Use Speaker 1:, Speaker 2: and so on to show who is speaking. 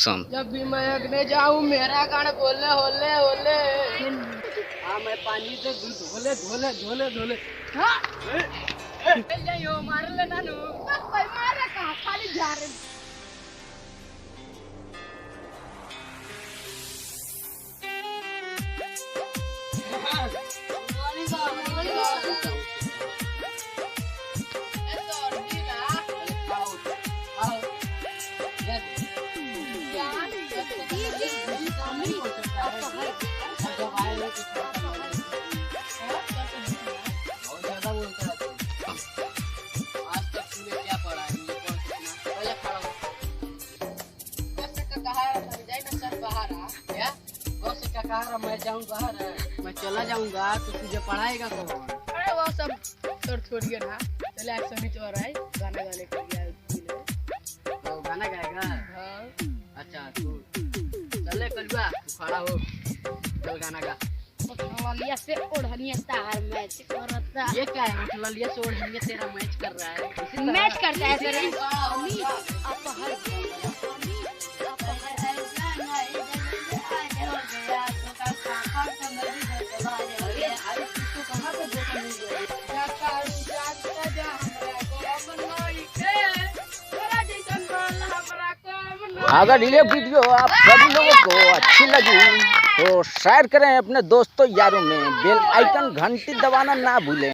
Speaker 1: Action.
Speaker 2: जब भी मैं अगने जाऊं मेरा गाना बोले होले होले। हाँ मैं पानी से धोले धोले धोले धोले। हाँ जाइयो मार ले नानू। कोई मारे कहाँ खाली जा रहे। मैं जाऊंगा मैं चला जाऊंगा तो तुझे पढ़ाएगा कौन? अरे वो सब छोड़िए ना, चले एक्शन ही चल रहा है, गाना गाने के लिए तो गाना गाएगा। हाँ अच्छा तू चले कलवा तू खड़ा हो, चल गाना गा। ललिया से ओढ़निया तार मैच करता। ये क्या है? ललिया से ओढ़निया तेरा मैच कर रहा है, मैच करता है सर।
Speaker 1: अगर ये वीडियो आप सभी लोगों को अच्छी लगी तो शेयर करें अपने दोस्तों यारों में, बेल आइकन घंटी दबाना ना भूलें।